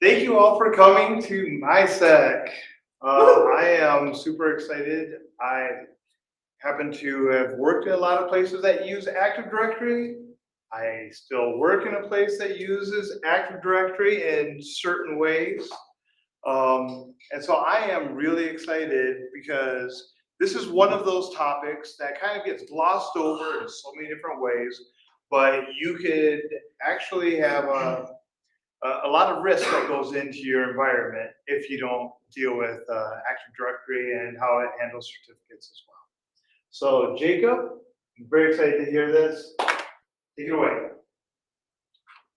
Thank you all for coming to MySec. I am super excited. I happen to have worked in a lot of places that use Active Directory. I still work in a place that uses Active Directory in certain ways. And so I am really excited because this is one of those topics that kind of gets glossed over in so many different ways, but you could actually have a lot of risk that goes into your environment if you don't deal with Active Directory and how it handles certificates as well. So Jacob, I'm very excited to hear this. Take it away.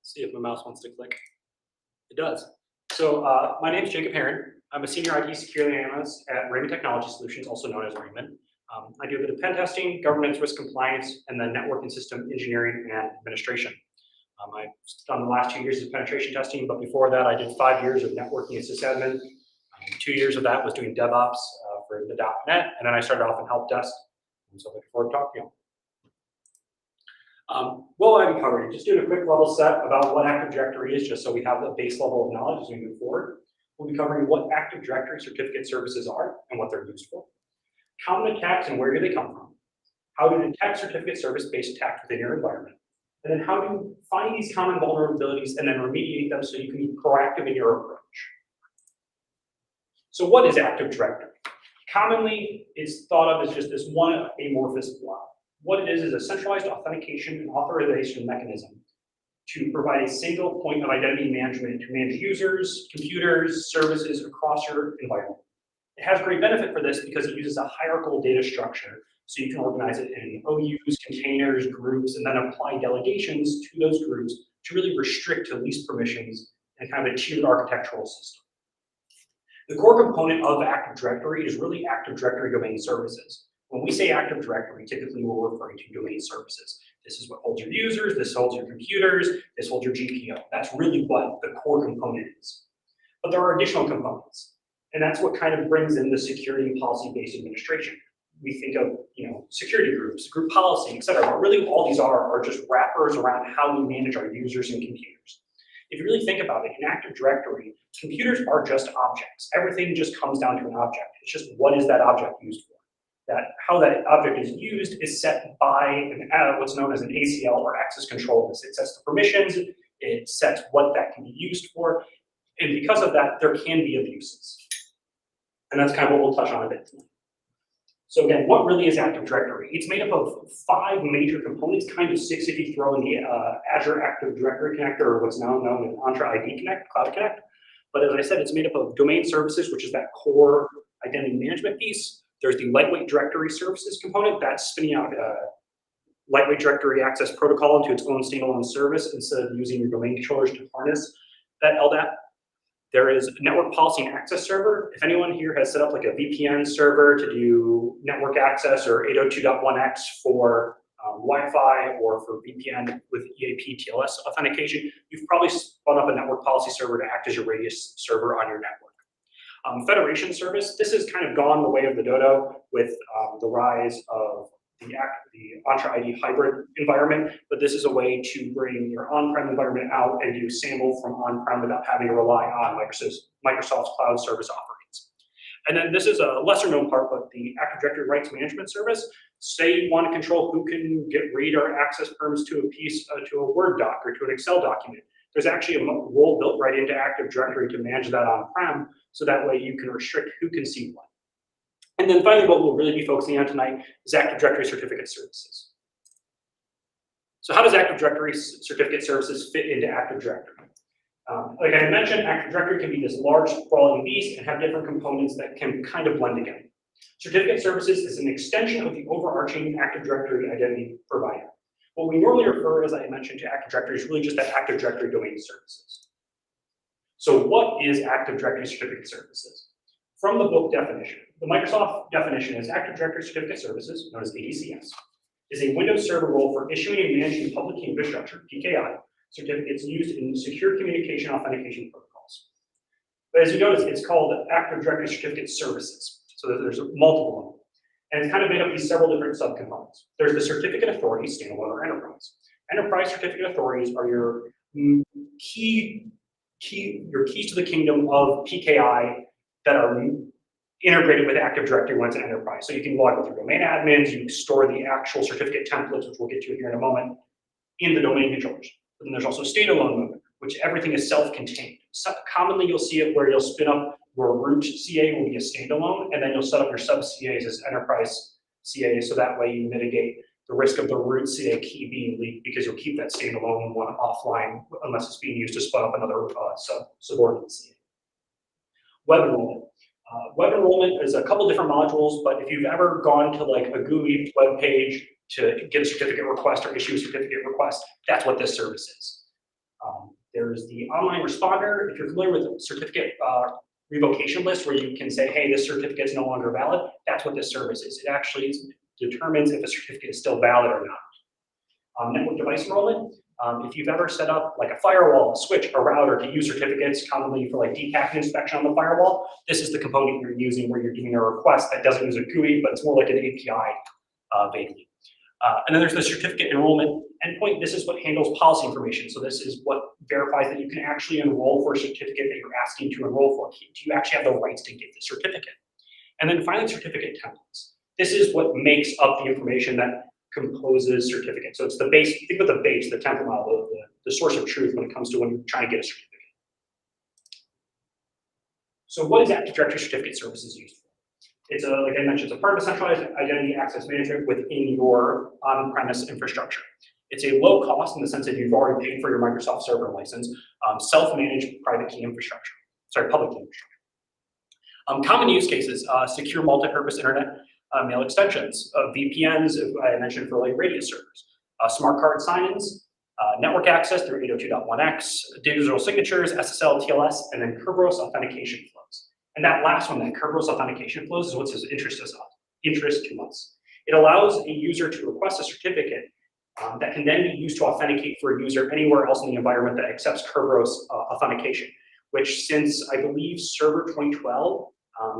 See if my mouse wants to click. It does. So my name is Jacob Herron. I'm a senior IT security analyst at Raymond Technology Solutions, also known as Raymond. I do a bit of pen testing, governance, risk compliance, and then network and system engineering and administration. I've done the last 2 years of penetration testing, but before that, I did 5 years of networking and sysadmin. 2 years of that was doing DevOps for the .NET, and then I started off in help desk. And so looking forward to talking to you. What will I be covering? Just doing a quick level set about what Active Directory is, just so we have the base level of knowledge as we move forward. We'll be covering what Active Directory certificate services are and what they're used for. Common attacks and where do they come from? How to detect certificate service-based attacks within your environment. And then how do you find these common vulnerabilities and then remediate them so you can be proactive in your approach. So what is Active Directory? Commonly, it's thought of as just this one amorphous blob. What it is a centralized authentication and authorization mechanism to provide a single point of identity management to manage users, computers, services across your environment. It has great benefit for this because it uses a hierarchical data structure, so you can organize it in OUs, containers, groups, and then apply delegations to those groups to really restrict to least permissions and kind of a tiered architectural system. The core component of Active Directory is really Active Directory domain services. When we say Active Directory, typically we're referring to domain services. This is what holds your users, this holds your computers, this holds your GPO. That's really what the core component is. But there are additional components, and that's what kind of brings in the security and policy-based administration. We think of, security groups, group policy, et cetera, but really all these are just wrappers around how we manage our users and computers. If you really think about it, in Active Directory, computers are just objects. Everything just comes down to an object. It's just what is that object used for? How that object is used is set by what's known as an ACL or access control list. It sets the permissions, it sets what that can be used for, and because of that, there can be abuses. And that's kind of what we'll touch on a bit tonight. So again, what really is Active Directory? It's made up of 5 major components, kind of 6 if you throw in the Azure Active Directory connector, or what's now known as Entra ID Connect, Cloud Connect. But as I said, it's made up of domain services, which is that core identity management piece. There's the lightweight directory services component that's spinning out lightweight directory access protocol into its own standalone service instead of using your domain controllers to harness that LDAP. There is a network policy and access server. If anyone here has set up like a VPN server to do network access or 802.1x for Wi-Fi or for VPN with EAP TLS authentication, you've probably spun up a network policy server to act as your radius server on your network. Federation service, this has kind of gone the way of the dodo with the rise of the Entra ID hybrid environment, but this is a way to bring your on-prem environment out and do sample from on-prem without having to rely on Microsoft's cloud service offerings. And then this is a lesser known part, but the Active Directory Rights Management Service. Say you want to control who can get read or access perms to a piece, to a Word doc or to an Excel document. There's actually a role built right into Active Directory to manage that on-prem, so that way you can restrict who can see what. And then finally, what we'll really be focusing on tonight is Active Directory certificate services. So how does Active Directory certificate services fit into Active Directory? Like I mentioned, Active Directory can be this large sprawling beast and have different components that can kind of blend together. Certificate services is an extension of the overarching Active Directory identity provider. What we normally refer, as I mentioned, to Active Directory is really just that Active Directory domain services. So what is Active Directory certificate services? From the book definition, the Microsoft definition is Active Directory Certificate Services, known as ADCS, is a Windows Server role for issuing and managing public key infrastructure, PKI, certificates used in secure communication authentication protocols. But as you notice, it's called Active Directory Certificate Services. So there's multiple of them. And it's kind of made up of these several different subcomponents. There's the certificate authorities, standalone or enterprise. Enterprise certificate authorities are your key your keys to the kingdom of PKI that are integrated with Active Directory when it's an enterprise. So you can log with your domain admins, you can store the actual certificate templates, which we'll get to here in a moment, in the domain controllers. But then there's also standalone mode, which everything is self-contained. So commonly you'll see it where you'll spin up your root CA will be a standalone, and then you'll set up your sub CAs as enterprise CAs, so that way you mitigate the risk of the root CA key being leaked, because you'll keep that standalone one offline unless it's being used to spin up another subordinate CA. Web enrollment. Web enrollment is a couple different modules, but if you've ever gone to like a GUI web page to get a certificate request or issue a certificate request, that's what this service is. There's the online responder. If you're familiar with certificate revocation list, where you can say, hey, this certificate is no longer valid, that's what this service is. It actually determines if a certificate is still valid or not. Network device enrollment. If you've ever set up like a firewall, a switch, a router to use certificates, commonly for like depacket inspection on the firewall, this is the component you're using where you're doing a request that doesn't use a GUI, but it's more like an API vaguely. And then there's the certificate enrollment endpoint. This is what handles policy information. So this is what verifies that you can actually enroll for a certificate that you're asking to enroll for. Do you actually have the rights to get the certificate? And then finally, certificate templates. This is what makes up the information that composes certificates. So it's the base, think of the base, the template model, the source of truth when it comes to when you're trying to get a certificate. So what is Active Directory Certificate Services used for? It's like I mentioned, it's a part of a centralized identity access management within your on-premise infrastructure. It's a low cost in the sense that you've already paid for your Microsoft server license, self-managed private key infrastructure, public key infrastructure. Common use cases, secure multi-purpose internet mail extensions, VPNs, I mentioned for like radius servers, smart card sign-ins, network access through 802.1x, digital signatures, SSL, TLS, and then Kerberos authentication flows. And that last one, that Kerberos authentication flows, is what's of interest to us. It allows a user to request a certificate that can then be used to authenticate for a user anywhere else in the environment that accepts Kerberos authentication, which since I believe Server 2012,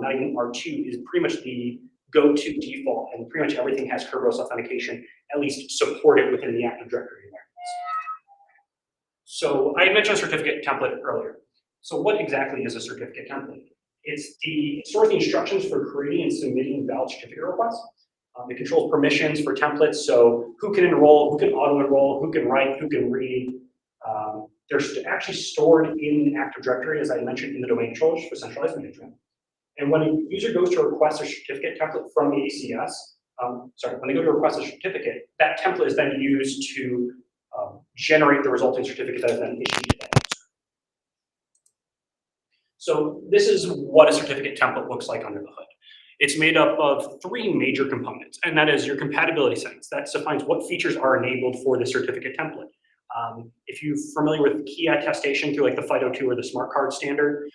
not even R2, is pretty much the go-to default, and pretty much everything has Kerberos authentication, at least supported within the Active Directory environments. So I mentioned a certificate template earlier. So what exactly is a certificate template? It stores the instructions for creating and submitting valid certificate requests. It controls permissions for templates, so who can enroll, who can auto-enroll, who can write, who can read. They're actually stored in Active Directory, as I mentioned, in the domain controllers for centralized management. And when a user goes to request a certificate template from ACS, when they go to request a certificate, that template is then used to generate the resulting certificate that is then issued to that user. So this is what a certificate template looks like under the hood. It's made up of three major components, and that is your compatibility settings. That defines what features are enabled for the certificate template. If you're familiar with key attestation through like the FIDO2 or the smart card standard,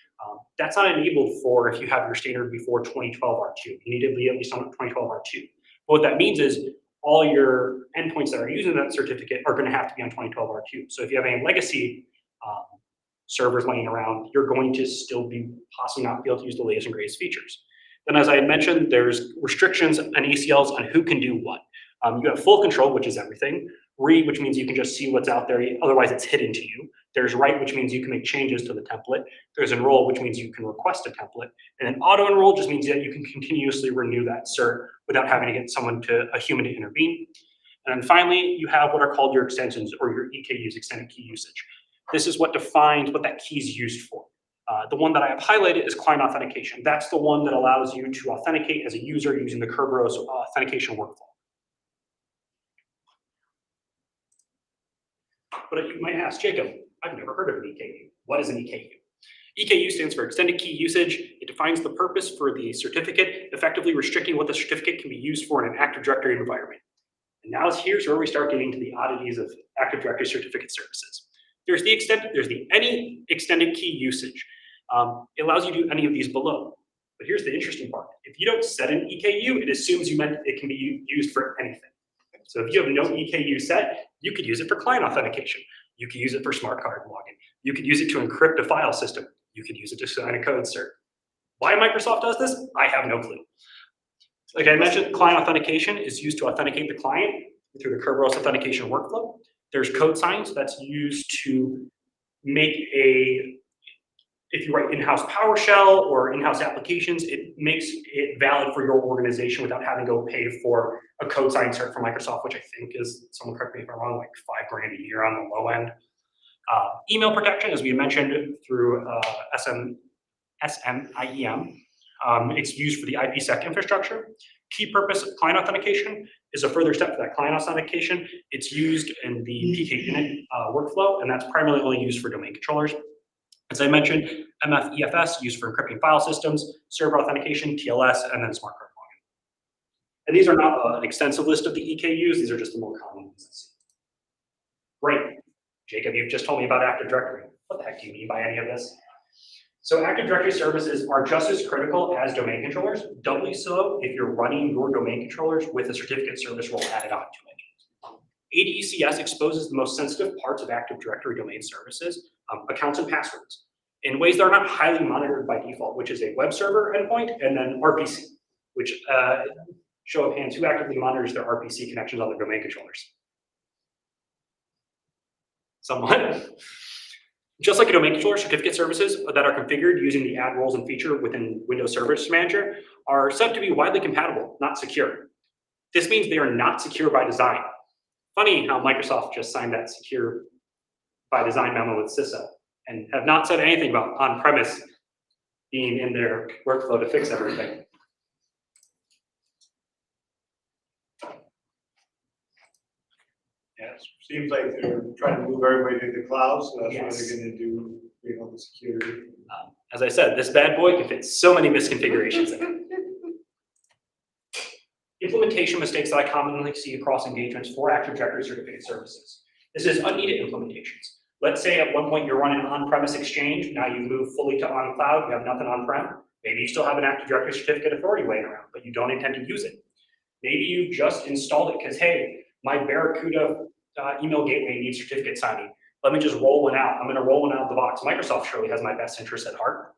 that's not enabled for if you have your standard before 2012 R2. You need to be at least on 2012 R2. But what that means is all your endpoints that are using that certificate are going to have to be on 2012 R2. So if you have any legacy servers laying around, you're going to still be possibly not be able to use the latest and greatest features. Then, as I had mentioned, there's restrictions and ACLs on who can do what. You have full control, which is everything. Read, which means you can just see what's out there, otherwise it's hidden to you. There's write, which means you can make changes to the template. There's enroll, which means you can request a template. And then auto enroll just means that you can continuously renew that cert without having to get a human to intervene. And then finally, you have what are called your extensions or your EKUs, extended key usage. This is what defines what that key is used for. The one that I have highlighted is client authentication. That's the one that allows you to authenticate as a user using the Kerberos authentication workflow. But you might ask, Jacob, I've never heard of an EKU. What is an EKU? EKU stands for extended key usage. It defines the purpose for the certificate, effectively restricting what the certificate can be used for in an Active Directory environment. And now here's where we start getting to the oddities of Active Directory certificate services. There's the any extended key usage. It allows you to do any of these below. But here's the interesting part. If you don't set an EKU, it assumes you meant it can be used for anything. So if you have no EKU set, you could use it for client authentication. You could use it for smart card login. You could use it to encrypt a file system. You could use it to sign a code cert. Why Microsoft does this? I have no clue. Like I mentioned, client authentication is used to authenticate the client through the Kerberos authentication workflow. There's code signs that's used to make a if you write in-house PowerShell or in-house applications, it makes it valid for your organization without having to go pay for a code science cert from Microsoft, which I think is, someone correct me if I'm wrong, like $5,000 a year on the low end. Email protection, as we mentioned, through SMIEM. It's used for the IPsec infrastructure. Key purpose of client authentication is a further step for that client authentication. It's used in the PK unit workflow, and that's primarily only used for domain controllers. As I mentioned, MFEFS used for encrypting file systems, server authentication, TLS, and then smart card login. And these are not an extensive list of the EKUs, these are just the more common ones I see. Great. Jacob, you've just told me about Active Directory. What the heck do you mean by any of this? So Active Directory services are just as critical as domain controllers, doubly so if you're running your domain controllers with a certificate service role added onto it. ADCS exposes the most sensitive parts of Active Directory domain services, accounts and passwords, in ways that are not highly monitored by default, which is a web server endpoint and then RPC, which show of hands, who actively monitors their RPC connections on their domain controllers? Someone? Just like a domain controller, certificate services that are configured using the add roles and feature within Windows Service Manager are said to be widely compatible, not secure. This means they are not secure by design. Funny how Microsoft just signed that secure by design memo with CISA and have not said anything about on-premise being in their workflow to fix everything. Yeah, it seems like they're trying to move everybody to the cloud, so that's Yes. what they're gonna do, you know, the security. As I said, this bad boy can fit so many misconfigurations in it. Implementation mistakes that I commonly see across engagements for Active Directory certificate services. This is unneeded implementations. Let's say at one point you're running on-premise Exchange, now you move fully to on-cloud, you have nothing on-prem. Maybe you still have an Active Directory certificate authority laying around, but you don't intend to use it. Maybe you just installed it because, hey, my Barracuda email gateway needs certificate signing. Let me just roll one out. I'm gonna roll one out of the box. Microsoft surely has my best interest at heart.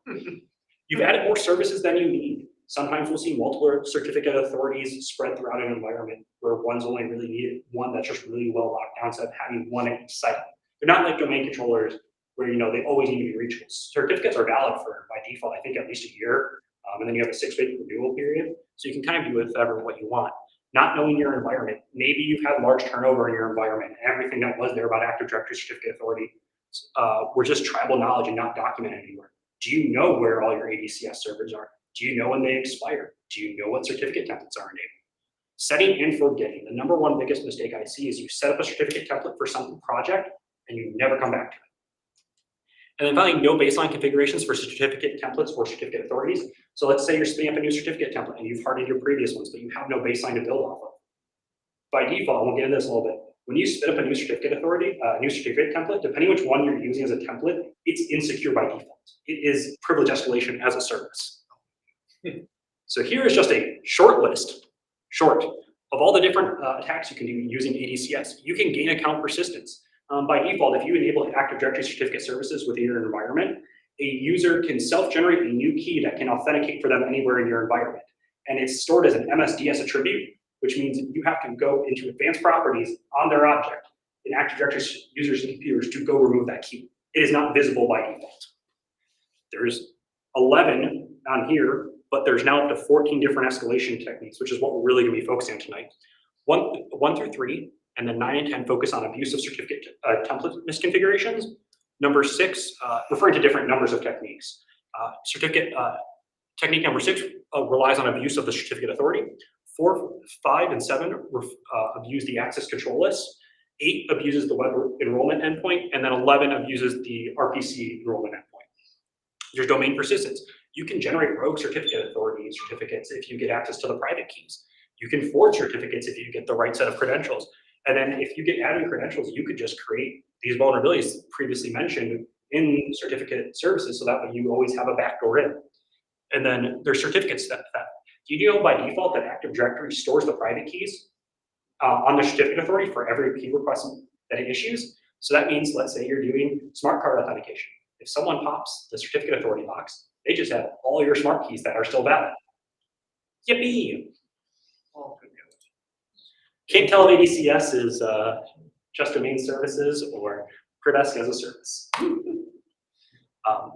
You've added more services than you need. Sometimes we'll see multiple certificate authorities spread throughout an environment where one's only really needed, one that's just really well locked down, instead of having one at each site. They're not like domain controllers where they always need to be reachable. Certificates are valid for, by default, I think at least a year, and then you have a 6-week renewal period. So you can kind of do with whatever what you want. Not knowing your environment, maybe you've had large turnover in your environment, and everything that was there about Active Directory certificate authority were just tribal knowledge and not documented anywhere. Do you know where all your ADCS servers are? Do you know when they expire? Do you know what certificate templates are enabled? Setting and forgetting. The number one biggest mistake I see is you set up a certificate template for some project and you never come back to it. And then finally, no baseline configurations for certificate templates or certificate authorities. So let's say you're spinning up a new certificate template and you've hardened your previous ones, but you have no baseline to build off of. By default, we'll get into this a little bit. When you spin up a new certificate authority, new certificate template, depending which one you're using as a template, it's insecure by default. It is privilege escalation as a service. So here is just a short list, of all the different attacks you can do using ADCS. You can gain account persistence. By default, if you enable Active Directory certificate services within your environment, a user can self-generate a new key that can authenticate for them anywhere in your environment. And it's stored as an MSDS attribute, which means you have to go into advanced properties on their object in Active Directory users and computers to go remove that key. It is not visible by default. There's 11 on here, but there's now up to 14 different escalation techniques, which is what we're really gonna be focusing on tonight. 1 through 3, and then 9 and 10 focus on abusive certificate template misconfigurations. Number 6, referring to different numbers of techniques. Technique number 6 relies on abuse of the certificate authority. 4, 5, and 7 abuse the access control list. 8 abuses the web enrollment endpoint, and then 11 abuses the RPC enrollment endpoint. There's domain persistence. You can generate rogue certificate authority certificates if you get access to the private keys. You can forge certificates if you get the right set of credentials. And then if you get admin credentials, you could just create these vulnerabilities previously mentioned in certificate services so that way you always have a backdoor in. And then there's certificate theft. Do you know by default that Active Directory stores the private keys on the certificate authority for every key request that it issues? So that means, let's say you're doing smart card authentication. If someone pops the certificate authority box, they just have all your smart keys that are still valid. Yippee! Oh, good goodness. Can't tell if ADCS is just domain services or Pridesk as a service.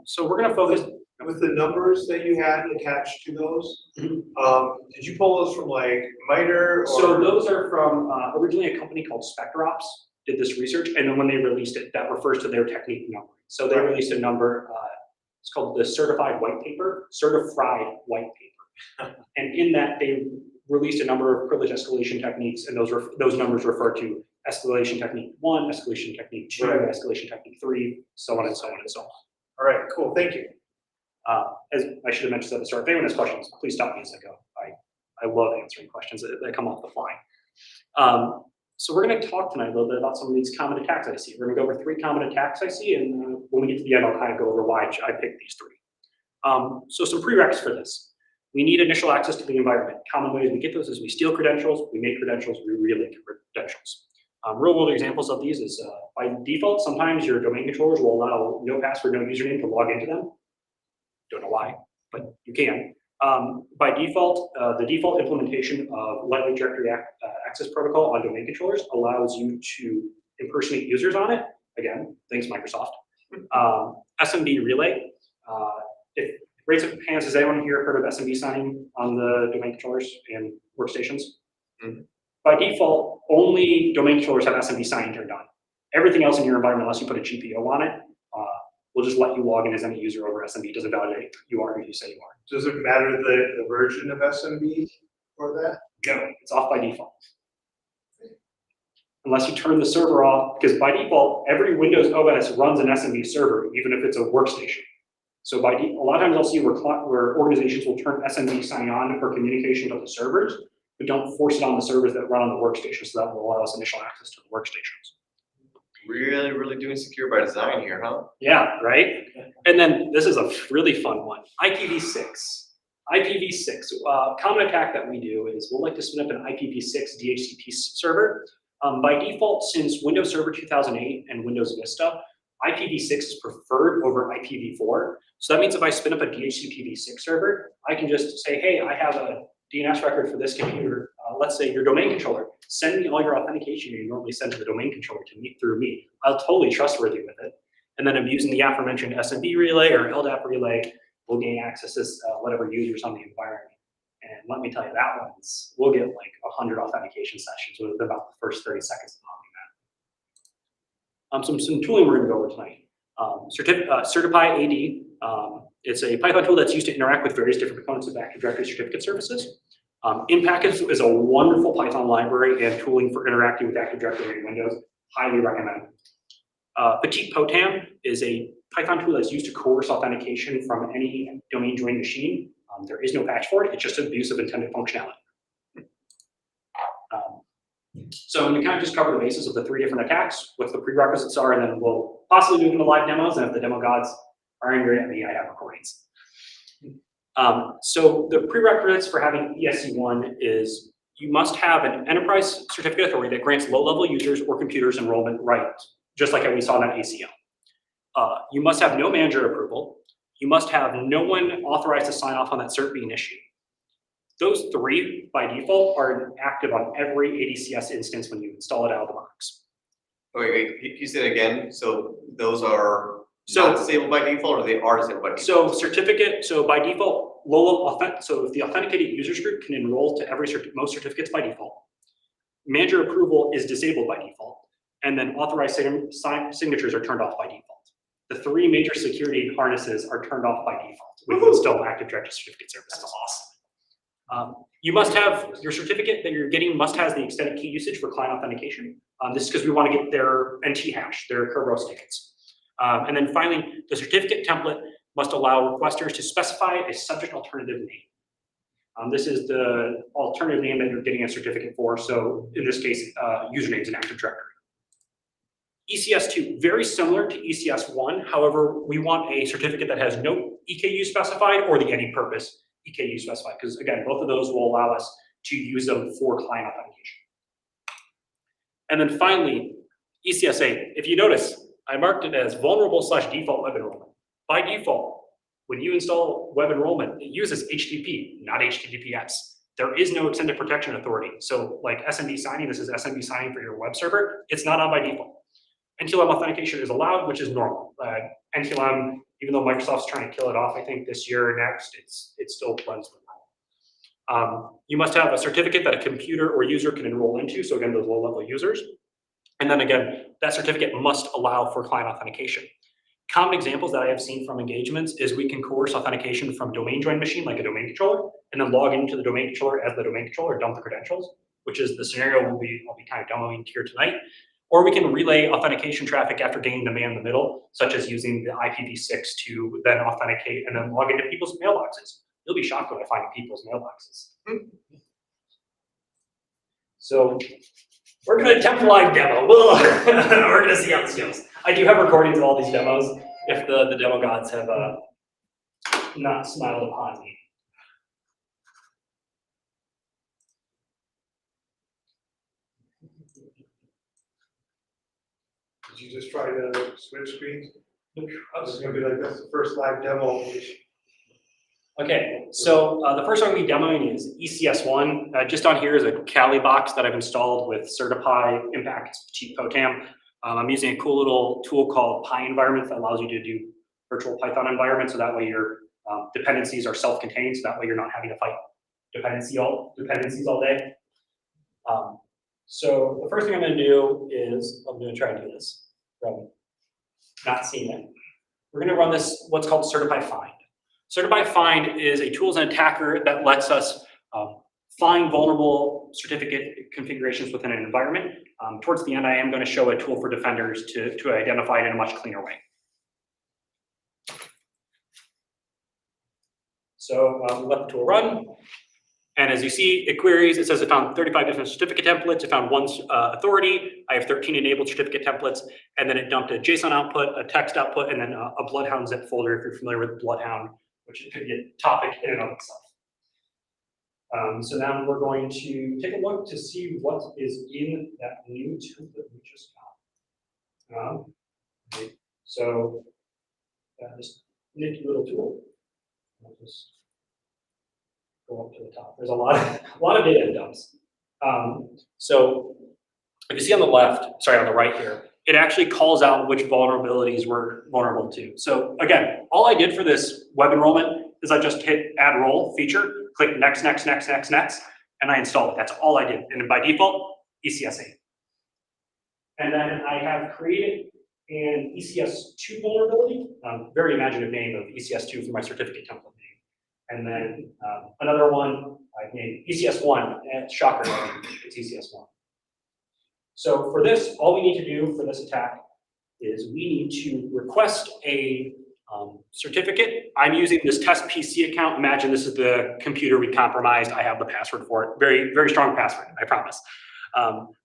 So we're gonna focus. With the numbers that you had attached to those, did you pull those from like MITRE or? So those are from originally a company called SpectreOps did this research, and then when they released it, that refers to their technique numbering. So they released a number, it's called the certified white paper, and in that they released a number of privilege escalation techniques, and those numbers refer to escalation technique 1, escalation technique 2, escalation technique 3, so on and so on and so on. All right, cool, thank you. As I should have mentioned at the start, if anyone has questions, please stop me as I go. I love answering questions that come off the fly. So we're going to talk tonight a little bit about some of these common attacks I see. We're going to go over 3 common attacks I see, and when we get to the end, I'll kind of go over why I picked these 3. So some prereqs for this. We need initial access to the environment. Common ways we get those is we steal credentials, we make credentials, we relink credentials. Real world examples of these is by default, sometimes your domain controllers will allow no password, no username to log into them. Don't know why, but you can. By default, the default implementation of lightweight directory access protocol on domain controllers allows you to impersonate users on it. Again, thanks Microsoft. SMB relay. If raise of hands, has anyone here heard of SMB signing on the domain controllers and workstations? Mm-hmm. By default, only domain controllers have SMB signing turned on. Everything else in your environment, unless you put a GPO on it, will just let you log in as any user over SMB. It doesn't validate you are who you say you are. Does it matter the version of SMB for that? No, it's off by default. Unless you turn the server off, because by default, every Windows OS runs an SMB server, even if it's a workstation. So by a lot of times I'll see where organizations will turn SMB sign on for communication to the servers, but don't force it on the servers that run on the workstation, so that will allow us initial access to the workstations. Really doing secure by design here, huh? Yeah, right? And then this is a really fun one, IPv6. IPv6, common attack that we do is we'll like to spin up an IPv6 DHCP server. By default, since Windows Server 2008 and Windows Vista, IPv6 is preferred over IPv4. So that means if I spin up a DHCPv6 server, I can just say, hey, I have a DNS record for this computer. Let's say your domain controller. Send me all your authentication you normally send to the domain controller to me through me. I'll totally trustworthy with it. And then I'm using the aforementioned SMB relay or LDAP relay. We'll gain access to whatever users on the environment. And let me tell you, that one's, we'll get like 100 authentication sessions within about the first 30 seconds of popping that. Some tooling we're going to go over tonight. Certify AD. It's a Python tool that's used to interact with various different components of Active Directory certificate services. InPackage is a wonderful Python library and tooling for interacting with Active Directory in Windows. Highly recommend. Petit Potam is a Python tool that's used to coerce authentication from any domain joined machine. There is no patch for it. It's just abuse of intended functionality. So we kind of just cover the basis of the 3 different attacks, what the prerequisites are, and then we'll possibly move into live demos. And if the demo gods are angry at me, I have recordings. So the prerequisites for having ESC1 is you must have an enterprise certificate authority that grants low-level users or computers enrollment rights, just like we saw in that ACL. You must have no manager approval. You must have no one authorized to sign off on that cert being issued. Those 3, by default, are active on every ADCS instance when you install it out of the box. Wait, you said again, so those are not disabled by default, or they are disabled by default? So certificate, so by default, so if the authenticated users group can enroll to most certificates by default. Manager approval is disabled by default, and then authorized signatures are turned off by default. The 3 major security harnesses are turned off by default when you install Active Directory certificate services. That's awesome. You must have your certificate that you're getting must has the extended key usage for client authentication. This is because we want to get their NT hash, their Kerberos tickets. And then finally, the certificate template must allow requesters to specify a subject alternative name. This is the alternative name that you're getting a certificate for. So in this case, usernames in Active Directory. ECS2, very similar to ECS1. However, we want a certificate that has no EKU specified or the any purpose EKU specified, because again, both of those will allow us to use them for client authentication. And then finally, ECS8. If you notice, I marked it as vulnerable/default web enrollment. By default, when you install web enrollment, it uses HTTP, not HTTPS. There is no extended protection authority. So like SMB signing, this is SMB signing for your web server. It's not on by default. NTLM authentication is allowed, which is normal. NTLM, Even though Microsoft's trying to kill it off, I think this year or next, it still runs with that. You must have a certificate that a computer or user can enroll into. So again, those low-level users. And then again, that certificate must allow for client authentication. Common examples that I have seen from engagements is we can coerce authentication from domain join machine, like a domain controller, and then log into the domain controller as the domain controller, dump the credentials, which is the scenario I'll be kind of demoing here tonight. Or we can relay authentication traffic after gaining the man in the middle, such as using the IPv6 to then authenticate and then log into people's mailboxes. You'll be shocked when I find people's mailboxes. So we're going to attempt a live demo. We're going to see how this goes. I do have recordings of all these demos if the demo gods have not smiled upon me. Did you just try to switch screens? This is gonna be like, that's the first live demo. Okay, so the first one we'll be demoing is ECS1. Just on here is a Kali box that I've installed with Certify Impact Cheat POTAM. I'm using a cool little tool called Pi Environments that allows you to do virtual Python environments, so that way your dependencies are self-contained, so that way you're not having to fight dependencies all day. So the first thing I'm going to do is, I'm going to try and do this from not seeing it. We're going to run this, what's called Certify Find. Certify Find is a tools and attacker that lets us find vulnerable certificate configurations within an environment. Towards the end, I am going to show a tool for defenders to identify it in a much cleaner way. So we'll let the tool run. And as you see, it queries, it says it found 35 different certificate templates, it found one authority, I have 13 enabled certificate templates, and then it dumped a JSON output, a text output, and then a Bloodhound zip folder if you're familiar with Bloodhound, which could be a topic in and of itself. So now we're going to take a look to see what is in that new template we just got. So this nifty little tool. I'll just go up to the top. There's a lot of data it dumps. So if you see on the left, sorry, on the right here, it actually calls out which vulnerabilities we're vulnerable to. So again, all I did for this web enrollment is I just hit add role feature, click next, next, next, next, next, and I installed it. That's all I did. And by default, ECS8. And then I have created an ECS2 vulnerability, very imaginative name of ECS2 for my certificate template name. And then another one I've named ECS1, and shocker, it's ECS1. So for this, all we need to do for this attack is we need to request a certificate. I'm using this test PC account. Imagine this is the computer we compromised. I have the password for it. Very, very strong password, I promise.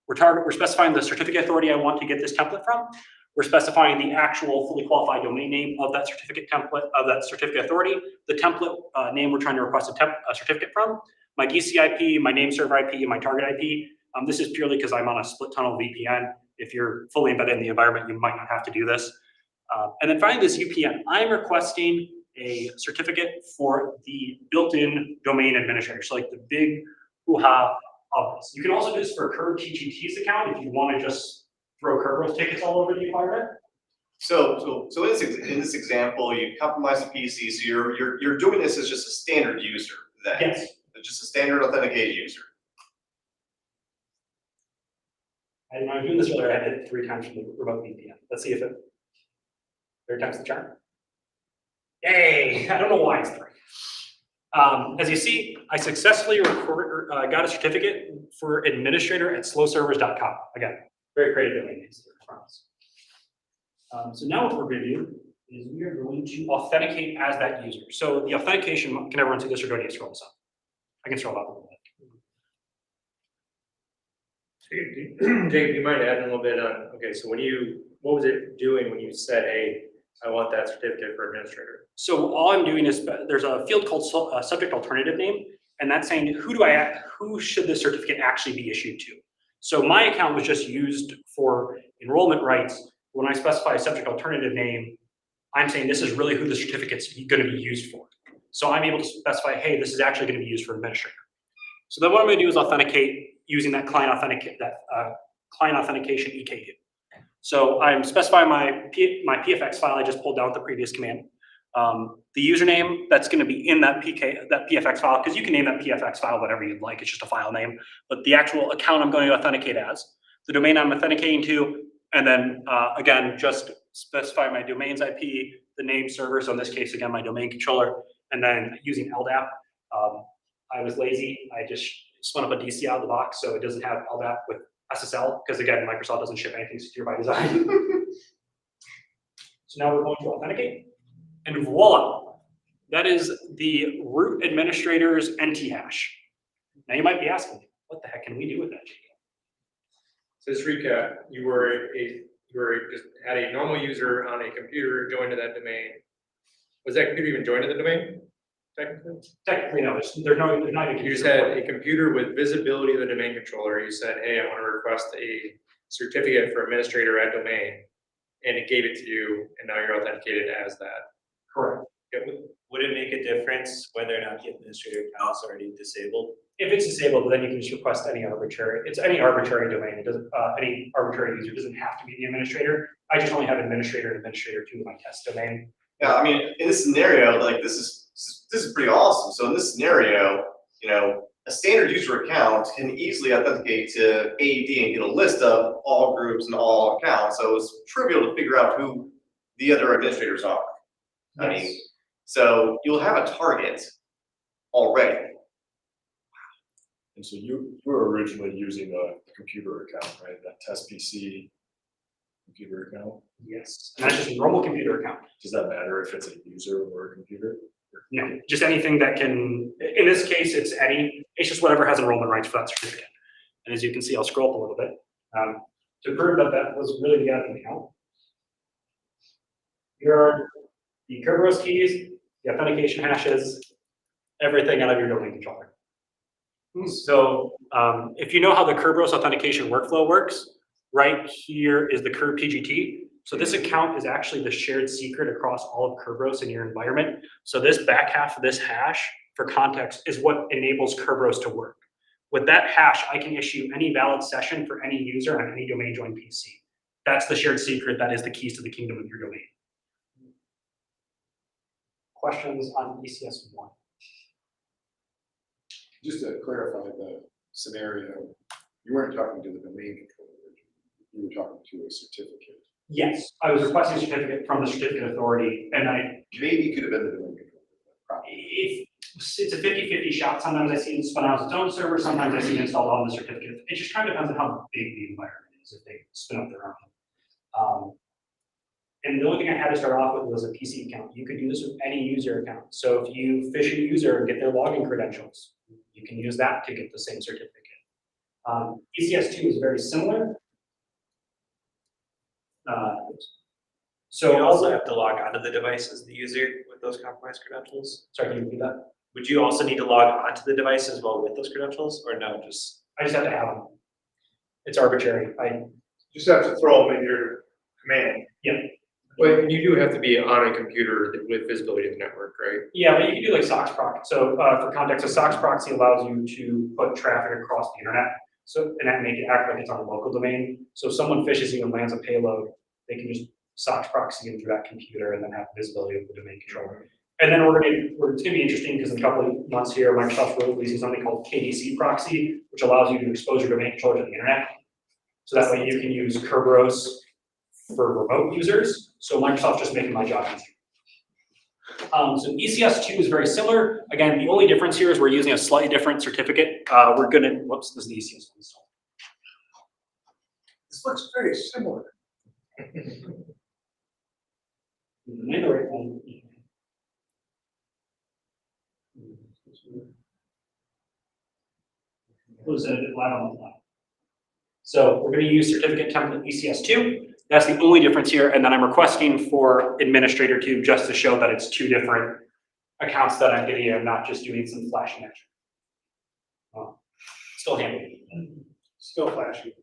We're specifying the certificate authority I want to get this template from. We're specifying the actual fully qualified domain name of that certificate template, of that certificate authority, the template name we're trying to request a certificate from, my DC IP, my name server IP, and my target IP. This is purely because I'm on a split tunnel VPN. If you're fully embedded in the environment, you might not have to do this. And then finally, this UPN. I'm requesting a certificate for the built-in domain administrator, so like the big hoo-ha of this. You can also do this for Curve TGT's account if you want to just throw Kerberos tickets all over the environment. So in this example, you compromise the PC, so you're doing this as just a standard user then? Yes. Just a standard authenticated user. And when I'm doing this earlier, I did it 3 times from the remote VPN. Let's see if it 3 times the charm. Yay! I don't know why it's 3. As you see, I successfully got a certificate for administrator at slowservers.com. Again, very creative domain names. So now what we're going to do is we are going to authenticate as that user. So the authentication, can everyone see this or do I need to scroll this up? I can scroll up a little bit. Jake, you might add a little bit on, okay, so what was it doing when you said, hey, I want that certificate for administrator? So all I'm doing is, there's a field called subject alternative name, and that's saying, who should this certificate actually be issued to? So my account was just used for enrollment rights. When I specify a subject alternative name, I'm saying this is really who the certificate's going to be used for. So I'm able to specify, hey, this is actually going to be used for administrator. So then what I'm going to do is authenticate using that client authentication EKU. So I'm specifying my PFX file I just pulled down with the previous command. The username that's going to be in that PFX file, because you can name that PFX file whatever you'd like, it's just a file name, but the actual account I'm going to authenticate as, the domain I'm authenticating to, and then again, just specify my domain's IP, the name server, so in this case, again, my domain controller, and then using LDAP. I was lazy, I just spun up a DC out of the box, so it doesn't have LDAP with SSL, because again, Microsoft doesn't ship anything secure by design. So now we're going to authenticate, and voila, that is the root administrator's NT hash. Now you might be asking, what the heck can we do with that? So just recap, you just had a normal user on a computer joined to that domain. Was that computer even joined to the domain? Technically, no, they're not even. You just had a computer with visibility of the domain controller. You said, hey, I want to request a certificate for administrator at domain. And it gave it to you, and now you're authenticated as that. Correct. Would it make a difference whether or not the administrator account is already disabled? If it's disabled, then you can just request any arbitrary, it's any arbitrary domain. It doesn't, any arbitrary user doesn't have to be the administrator. I just only have administrator and administrator 2 in my test domain. Yeah, I mean, in this scenario, like this is pretty awesome. So in this scenario, you know, a standard user account can easily authenticate to AED and get a list of all groups and all accounts. So it's trivial to figure out who the other administrators are. I mean, so you'll have a target already. And so you were originally using a computer account, right? That test PC computer account. Yes, and that's just a normal computer account. Does that matter if it's a user or a computer? No, just anything that can, in this case, it's just whatever has enrollment rights for that certificate. And as you can see, I'll scroll up a little bit to prove that that was really the admin account. Here are the Kerberos keys, the authentication hashes, everything out of your domain controller. So if you know how the Kerberos authentication workflow works, right here is the Kerb PGT. So this account is actually the shared secret across all of Kerberos in your environment. So this back half of this hash, for context, is what enables Kerberos to work. With that hash, I can issue any valid session for any user on any domain join PC. That's the shared secret. That is the keys to the kingdom of your domain. Questions on ECS1? Just to clarify the scenario, you weren't talking to the domain controller, you were talking to a certificate. Yes, I was requesting a certificate from the certificate authority, and Maybe could have been the domain controller. it's a 50-50 shot. Sometimes I see it spun out its own server, sometimes I see it installed on the certificate. It just kind of depends on how big the environment is, if they spin up their own. And the only thing I had to start off with was a PC account. You could do this with any user account. So if you phish a user and get their login credentials, you can use that to get the same certificate. ECS2 is very similar. So you also have to log onto the device as the user with those compromised credentials? Sorry, can you repeat that? Would you also need to log onto the device as well with those credentials, or no, just? I just have to have them. It's arbitrary. Just have to throw them in your command. But you do have to be on a computer with visibility of the network, right? Yeah, but you can do like SOX proxy. So for context, a SOX proxy allows you to put traffic across the internet. So, and that make it act like it's on a local domain. So if someone phishes you and lands a payload, they can just SOX proxy in through that computer and then have visibility of the domain controller. And then it's gonna be interesting because in a couple of months here, Microsoft's releasing something called KDC proxy, which allows you to expose your domain controller to the internet. So that way you can use Kerberos for remote users. So Microsoft's just making my job easier. So ECS2 is very similar. Again, the only difference here is we're using a slightly different certificate. Whoops, this is the ECS1 install. This looks very similar. So we're going to use certificate template ECS2. That's the only difference here. And then I'm requesting for administrator 2 just to show that it's 2 different accounts that I'm getting. I'm not just doing some flashing action. Still handy. Still flashy.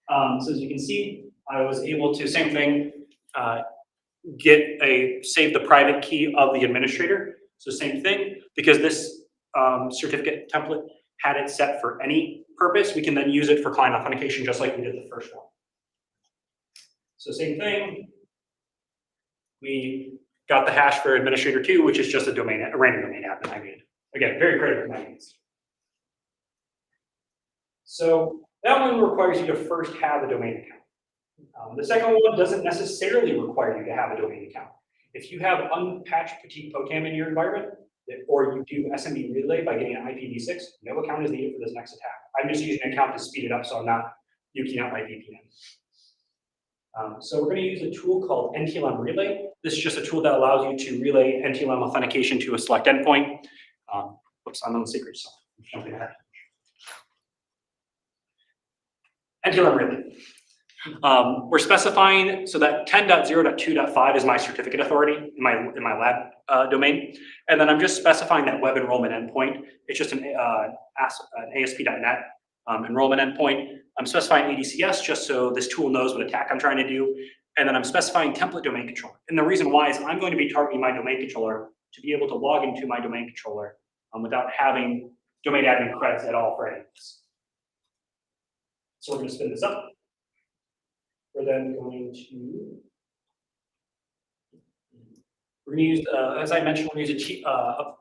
So as you can see, I was able to, same thing, save the private key of the administrator. So same thing, because this certificate template had it set for any purpose, we can then use it for client authentication just like we did the first one. So same thing, we got the hash for administrator 2, which is just a random domain admin I made. Again, very critical domains. So that one requires you to first have a domain account. The second one doesn't necessarily require you to have a domain account. If you have unpatched Petit Potam in your environment, or you do SMB relay by getting an IPv6, no account is needed for this next attack. I'm just using an account to speed it up so I'm not nuking out my VPN. So we're going to use a tool called NTLM Relay. This is just a tool that allows you to relay NTLM authentication to a select endpoint. Oops, I'm on the secret, so I'm jumping ahead. NTLM Relay. We're specifying so that 10.0.2.5 is my certificate authority in my lab domain, and then I'm just specifying that web enrollment endpoint. It's just an ASP.NET enrollment endpoint. I'm specifying ADCS just so this tool knows what attack I'm trying to do, and then I'm specifying template domain controller. And the reason why is I'm going to be targeting my domain controller to be able to log into my domain controller without having domain admin credits at all for any of this. So we're going to spin this up. We're then going to use, as I mentioned, we're going to use a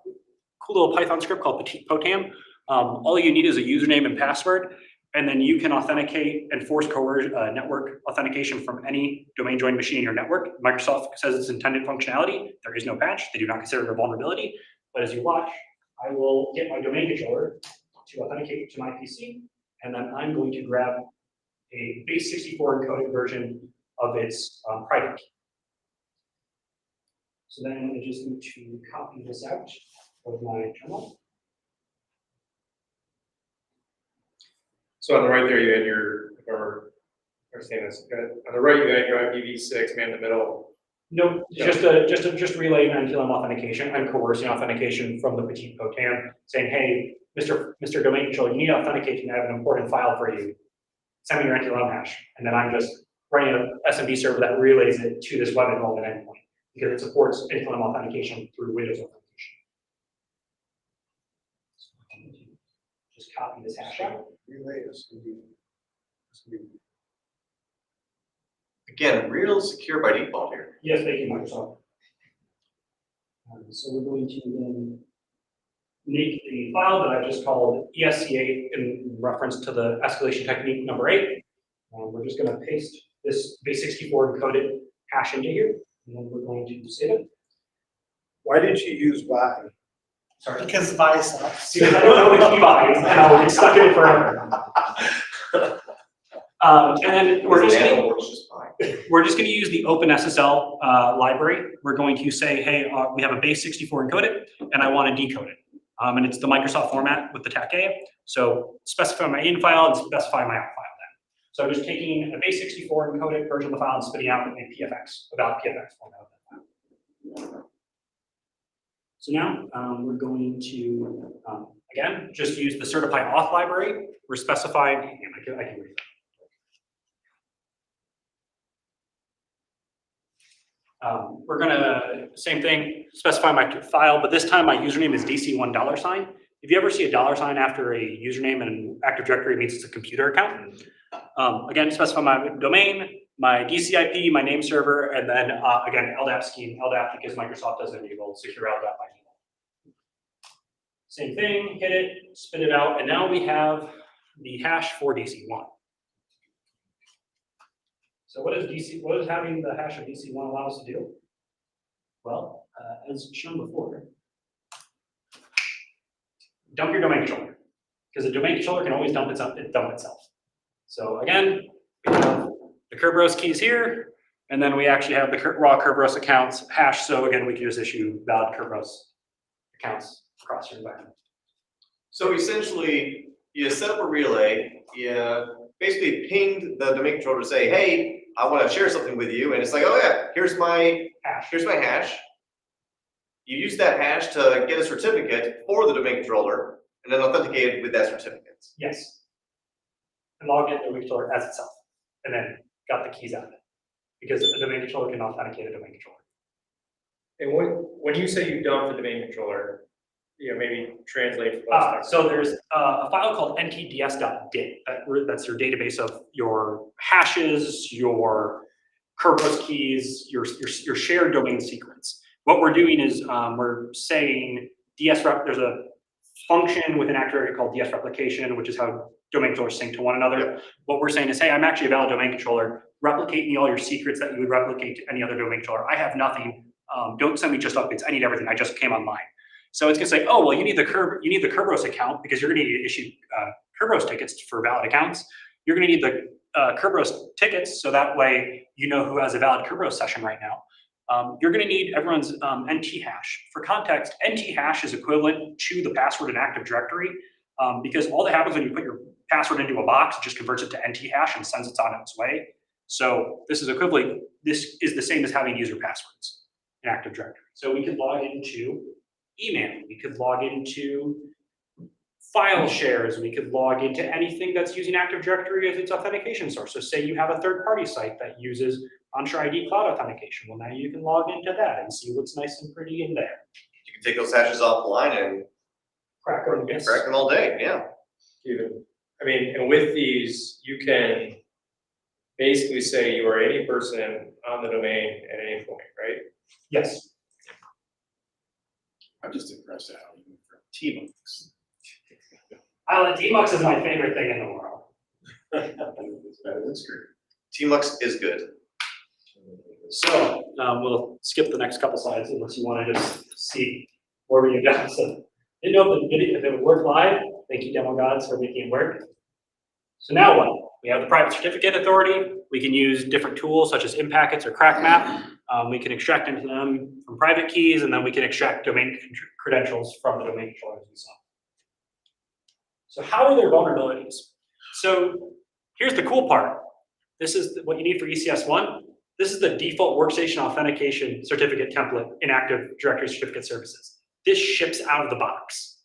cool little Python script called Petit Potam. All you need is a username and password, and then you can authenticate and force coerce network authentication from any domain joined machine in your network. Microsoft says it's intended functionality. There is no patch. They do not consider it a vulnerability. But as you watch, I will get my domain controller to authenticate to my PC, and then I'm going to grab a base 64 encoded version of its private key. So then I just need to copy this out of my terminal. So on the right there, you had your, if I understand this, on the right, you had your IPv6, man in the middle. Nope, just relaying NTLM authentication. I'm coercing authentication from the Petit Potam, saying, hey, Mr. Domain Controller, you need authentication. I have an important file for you. Send me your NTLM hash. And then I'm just running an SMB server that relays it to this web enrollment endpoint because it supports NTLM authentication through Windows authentication. So just copy this hash out. Relay SMB. Again, real secure by default here. Yes, thank you, Microsoft. So we're going to then make the file that I just called ESC8 in reference to the escalation technique number 8. We're just going to paste this base64 encoded hash into here, and then we're going to save it. Why did you use Y? Sorry. Because Vi sucks. Because I don't know the key bodies, and I'll get stuck in it forever. And then we're just going to use the OpenSSL library. We're going to say, hey, we have a base 64 encoded, and I want to decode it. And it's the Microsoft format with the TAC-A. So specify my in file and specify my out file then. So I'm just taking a base 64 encoded version of the file and spitting out a PFX, about PFX format of that file. So now we're going to, again, just use the certify auth library. We're specifying, I can read that. We're gonna, same thing, specify my file, but this time my username is DC1 $sign. If you ever see a $sign after a username in Active Directory, it means it's a computer account. Again, specify my domain, my DC IP, my name server, and then again, LDAP scheme, LDAP because Microsoft doesn't enable secure LDAP by default. Same thing, hit it, spit it out, and now we have the hash for DC1. So what does having the hash of DC1 allow us to do? Well, as shown before, dump your domain controller, because the domain controller can always dump itself. So again, we have the Kerberos keys here, and then we actually have the raw Kerberos accounts hash. So again, we can just issue valid Kerberos accounts across your environment. So essentially, you set up a relay, you basically pinged the domain controller to say, hey, I want to share something with you, and it's like, oh yeah, here's my hash. You use that hash to get a certificate for the domain controller, and then authenticate it with that certificate. Yes. And log in the domain controller as itself, and then got the keys out of it, because the domain controller can authenticate a domain controller. And when you say you dump the domain controller, maybe translate for us. So there's a file called ntds.dit. That's your database of your hashes, your Kerberos keys, your shared domain secrets. what we're doing is we're saying there's a function within Active Directory called DS replication, which is how domain controllers sync to one another. Yep. What we're saying is, hey, I'm actually a valid domain controller. Replicate me all your secrets that you would replicate to any other domain controller. I have nothing. Don't send me just updates. I need everything. I just came online. So it's gonna say, oh, well, you need the Kerberos account because you're gonna need to issue Kerberos tickets for valid accounts. You're gonna need the Kerberos tickets, so that way you know who has a valid Kerberos session right now. You're gonna need everyone's NT hash. For context, NT hash is equivalent to the password in Active Directory because all that happens when you put your password into a box, it just converts it to NT hash and sends it on its way. So this is equivalent. This is the same as having user passwords in Active Directory. So we could log into email. We could log into file shares. We could log into anything that's using Active Directory as its authentication source. So say you have a third-party site that uses Entra ID Cloud authentication. Well, now you can log into that and see what's nice and pretty in there. You can take those hashes offline and Crack them. Yes. crack them all day, yeah. I mean, and with these, you can basically say you are any person on the domain at any point, right? Yes. I'm just impressed at how you went from T-Mux. Tmux is my favorite thing in the world. It's better than Screw. Tmux is good. So we'll skip the next couple slides unless you want to just see where we get down. So didn't know if it would work live. Thank you, demo gods, for making it work. So now what? We have the private certificate authority. We can use different tools such as IMPackets or CrackMap. We can extract into them from private keys, and then we can extract domain credentials from the domain controllers we saw. So how are their vulnerabilities? So here's the cool part. This is what you need for ECS1. This is the default workstation authentication certificate template in Active Directory certificate services. This ships out of the box.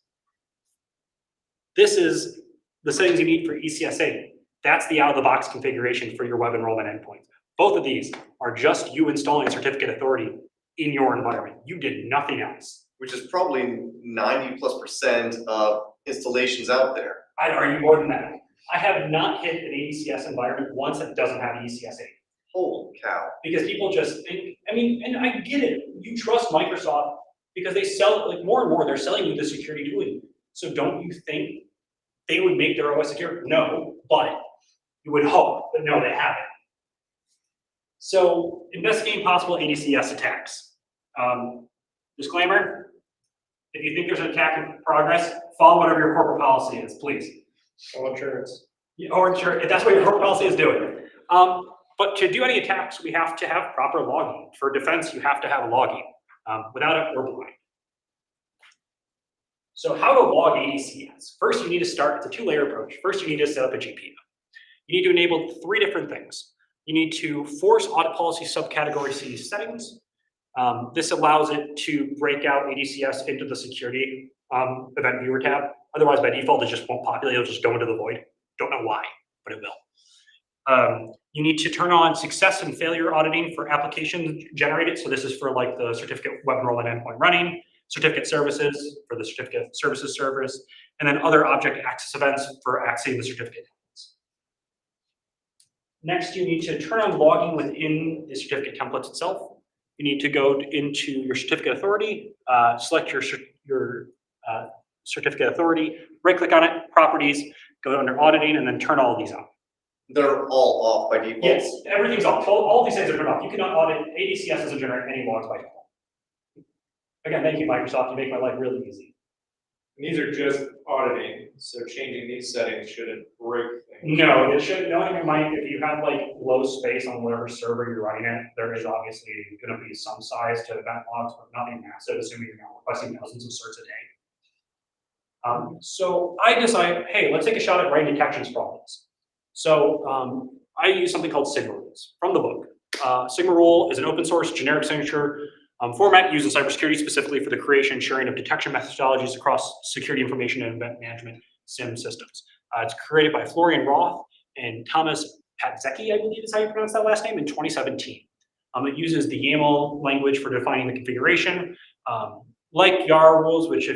This is the settings you need for ECS8. That's the out-of-the-box configuration for your web enrollment endpoints. Both of these are just you installing certificate authority in your environment. You did nothing else. Which is probably 90+% of installations out there. I'd argue more than that. I have not hit an ADCS environment once that doesn't have ECS8. Holy cow. Because people just think, I mean, and I get it. You trust Microsoft because they sell, like more and more, they're selling you the security tooling. So don't you think they would make their OS secure? No, but you would hope, but no, they haven't. So investigating possible ADCS attacks. Disclaimer, if you think there's an attack in progress, follow whatever your corporate policy is, please. Or insurance. Or insurance, if that's what your corporate policy is doing. But to do any attacks, we have to have proper logging. For defense, you have to have logging. Without it, we're blind. So how to log ADCS? First, you need to start with a two-layer approach. First, you need to set up a GPO. You need to enable 3 different things. You need to force audit policy subcategory C settings. This allows it to break out ADCS into the security event viewer tab. Otherwise, by default, it just won't populate. It'll just go into the void. Don't know why, but it will. You need to turn on success and failure auditing for applications generated. So this is for like the certificate web enrollment endpoint running, certificate services for the certificate services service, and then other object access events for accessing the certificate. Next, you need to turn on logging within the certificate templates itself. You need to go into your certificate authority, select your certificate authority, right-click on it, properties, go under auditing, and then turn all of these on. They're all off by default. Yes, everything's off. All of these things are turned off. You cannot audit. ADCS doesn't generate any logs by default. Again, thank you, Microsoft. You make my life really easy. And these are just auditing, so changing these settings shouldn't break things. No, it should. Knowing in mind, if you have like low space on whatever server you're running it, there is obviously going to be some size to event logs, but nothing massive, assuming you're not requesting thousands of certs a day. So I decided, hey, let's take a shot at writing detections problems. So I use something called Sigma rules from the book. Sigma rule is an open source generic signature format used in cybersecurity specifically for the creation and sharing of detection methodologies across security information and event management SIM systems. It's created by Florian Roth and Thomas Patzecki, I believe is how you pronounce that last name, in 2017. It uses the YAML language for defining the configuration. Like YAR rules, which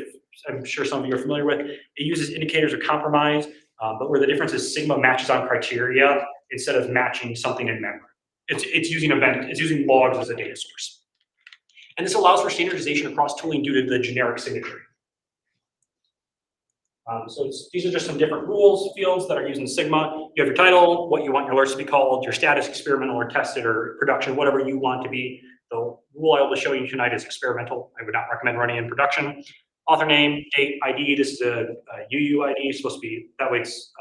I'm sure some of you are familiar with, it uses indicators of compromise, but where the difference is Sigma matches on criteria instead of matching something in memory. It's using logs as a data source. And this allows for standardization across tooling due to the generic signature. These are just some different rules fields that are used in Sigma. You have your title, what you want your alerts to be called, your status, experimental or tested or production, whatever you want to be. The rule I will show you tonight is experimental. I would not recommend running in production. Author name, date, ID. This is a UUID. It's supposed to be, that way it's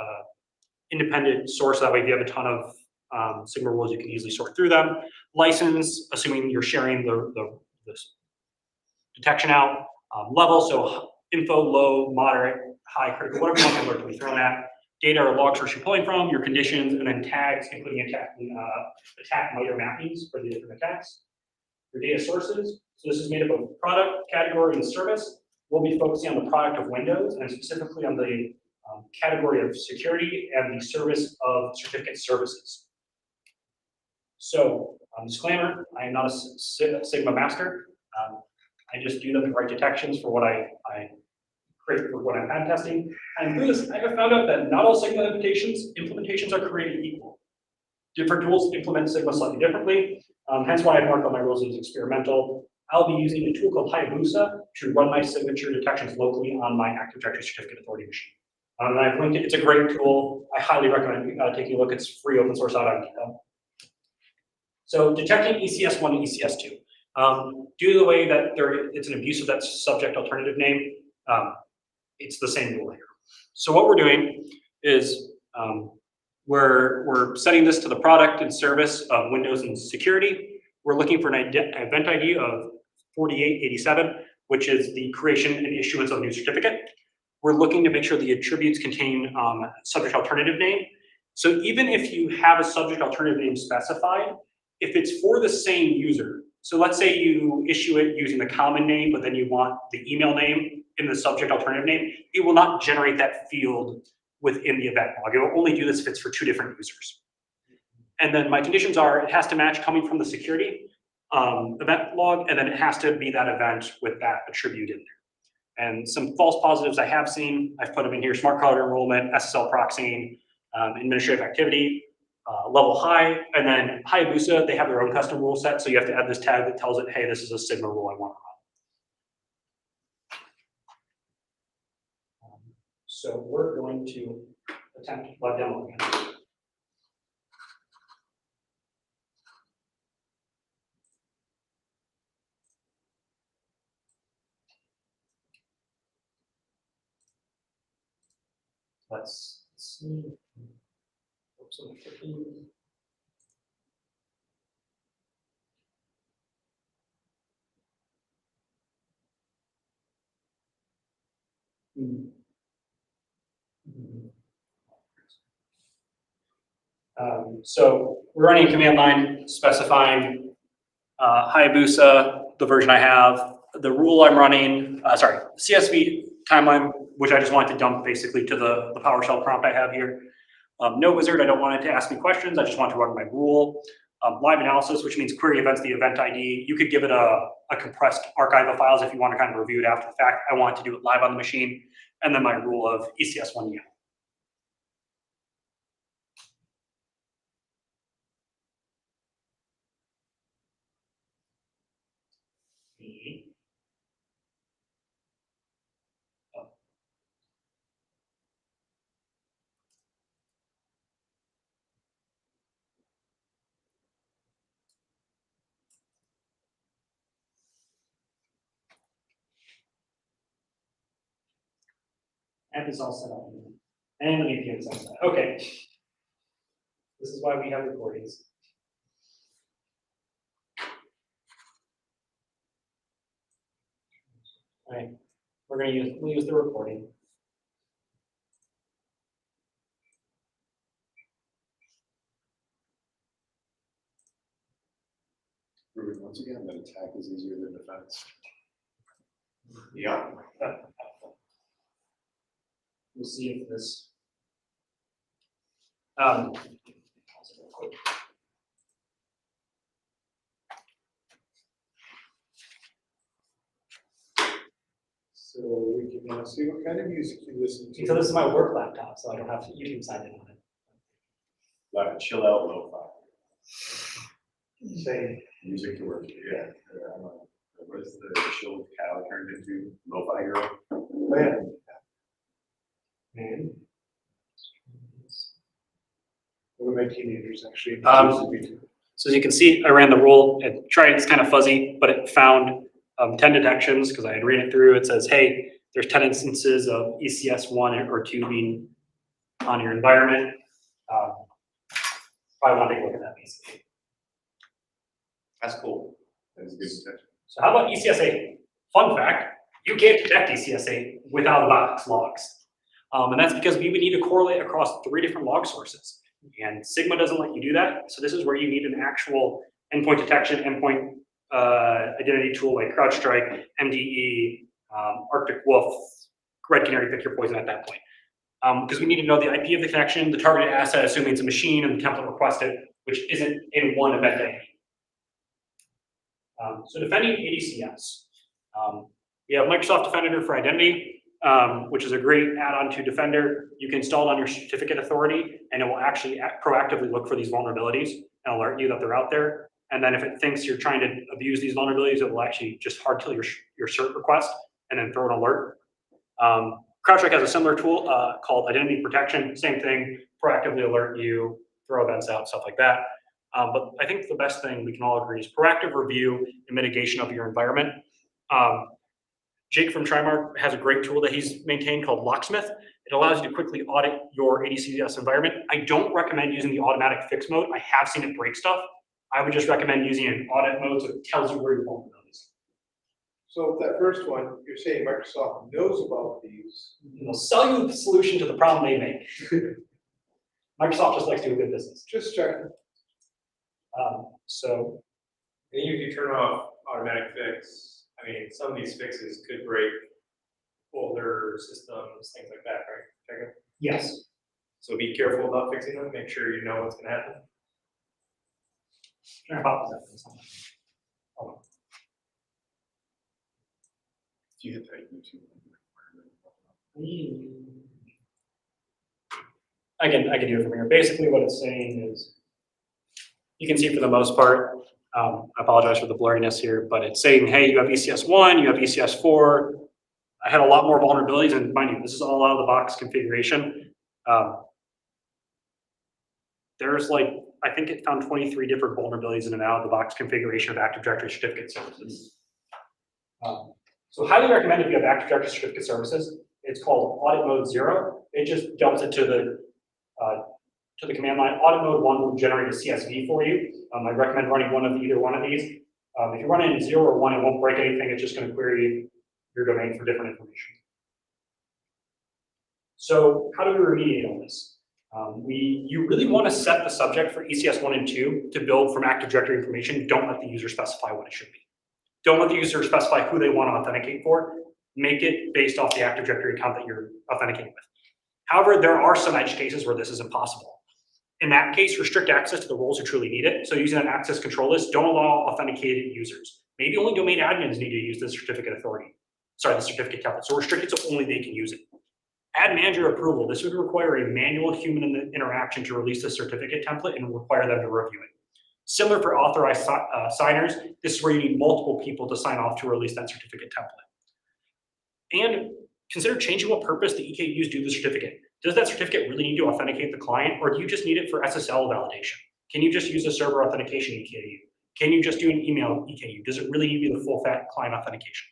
independent source. That way if you have a ton of Sigma rules, you can easily sort through them. License, assuming you're sharing the detection out. Level, so info, low, moderate, high, critical, whatever you want the alert to be thrown at. Data or logs where you're pulling from, your conditions, and then tags, including attack MITRE mappings for the different attacks. Your data sources, so this is made up of product, category, and service. We'll be focusing on the product of Windows and specifically on the category of security and the service of certificate services. So, disclaimer, I am not a Sigma master. I just do the right detections for what I create for what I'm pen testing. And through this, I have found out that not all Sigma implementations are created equal. Different tools implement Sigma slightly differently, hence why I've marked all my rules as experimental. I'll be using a tool called Hayabusa to run my signature detections locally on my Active Directory Certificate Authority machine. And I've linked it. It's a great tool. I highly recommend taking a look. It's free open source out on GitHub. So detecting ECS1 and ECS2. Due to the way that it's an abuse of that subject alternative name, it's the same rule here. So what we're doing is we're setting this to the product and service of Windows and security. We're looking for an event ID of 4887, which is the creation and issuance of a new certificate. We're looking to make sure the attributes contain subject alternative name. So even if you have a subject alternative name specified, if it's for the same user, so let's say you issue it using the common name, but then you want the email name in the subject alternative name, it will not generate that field within the event log. It will only do this if it's for two different users. And then my conditions are, it has to match coming from the security event log, and then it has to be that event with that attribute in there. And some false positives I have seen, I've put them in here: smart card enrollment, SSL proxying, administrative activity, level high, and then Hayabusa, they have their own custom rule set, so you have to add this tag that tells it, hey, this is a Sigma rule I want to run. So we're going to attempt live demo again. Let's see. Oops, I'm clicking. So we're running a command line specifying Hayabusa, the version I have, the rule I'm running, CSV timeline, which I just want to dump basically to the PowerShell prompt I have here. No wizard, I don't want it to ask me questions. I just want to run my rule. Live analysis, which means query events, the event ID. You could give it a compressed archive of files if you want to kind of review it after the fact. I want to do it live on the machine. And then my rule of ECS1 YAML. App is all set up. And the VPN is all set. Okay. This is why we have recordings. All right. We'll use the recording. Ruben, once again, that attack is easier than defense. Yeah. We'll see if this. So we can now see what kind of music you listen to. So this is my work laptop, so I don't have YouTube signed in on it. Like chill out lo-fi. Same music to work. Yeah. I'm on What is the show cow turned into? Lo-fi girl? Oh, yeah. And One of my teenagers actually. so as you can see, I ran the rule and it's kind of fuzzy, but it found 10 detections because I had ran it through. It says, hey, there's 10 instances of ECS 1 or 2 being on your environment. Probably want to take a look at that basically. That's cool. That's a good detection. So how about ECS 8? Fun fact, you can't detect ECS 8 without the box logs. And that's because we would need to correlate across 3 different log sources. And Sigma doesn't let you do that. So this is where you need an actual endpoint detection, endpoint identity tool like CrowdStrike, MDE, Arctic Wolf, Red Canary, pick your poison at that point. Because we need to know the IP of the connection, the targeted asset, assuming it's a machine, and the template requested, which isn't in one event ID. So defending ADCS. We have Microsoft Defender for Identity, which is a great add-on to Defender. You can install it on your certificate authority, and it will actually proactively look for these vulnerabilities and alert you that they're out there. And then if it thinks you're trying to abuse these vulnerabilities, it will actually just hard kill your cert request and then throw an alert. CrowdStrike has a similar tool called Identity Protection. Same thing, proactively alert you, throw events out, stuff like that. But I think the best thing we can all agree is proactive review and mitigation of your environment. Jake from Trimark has a great tool that he's maintained called Locksmith. It allows you to quickly audit your ADCS environment. I don't recommend using the automatic fix mode. I have seen it break stuff. I would just recommend using an audit mode so it tells you where your vulnerabilities are. So that first one, you're saying Microsoft knows about these. And they'll sell you the solution to the problem they make. Microsoft just likes doing good business. Just checking. So And even if you turn off automatic fix, I mean, some of these fixes could break older systems, things like that, right? Check it. yes, So be careful about fixing them, make sure you know what's gonna happen. If you hit that YouTube. I can do it from here. Basically what it's saying is, you can see for the most part, I apologize for the blurriness here, but it's saying, hey, you have ECS 1, you have ECS 4. I had a lot more vulnerabilities, and mind you, this is all out of the box configuration. There's like, I think it found 23 different vulnerabilities in an out of the box configuration of Active Directory certificate services. So highly recommend if you have Active Directory certificate services. It's called Audit Mode 0. It just dumps it to the command line. Audit Mode 1 will generate a CSV for you. I recommend running either one of these. If you run it in 0 or 1, it won't break anything. It's just going to query your domain for different information. So how do we remediate all this? You really want to set the subject for ECS 1 and 2 to build from Active Directory information. Don't let the user specify what it should be. Don't let the user specify who they want to authenticate for. Make it based off the Active Directory account that you're authenticating with. However, there are some edge cases where this is impossible. In that case, restrict access to the roles who truly need it. So using an access control list, don't allow authenticated users. Maybe only domain admins need to use the certificate authority. Sorry, the certificate template. So restrict it so only they can use it. Add manager approval. This would require a manual human interaction to release the certificate template and require them to review it. Similar for authorized signers, this is where you need multiple people to sign off to release that certificate template. And consider changing what purpose the EKUs do the certificate. Does that certificate really need to authenticate the client, or do you just need it for SSL validation? Can you just use a server authentication EKU? Can you just do an email EKU? Does it really need to be the full fat client authentication?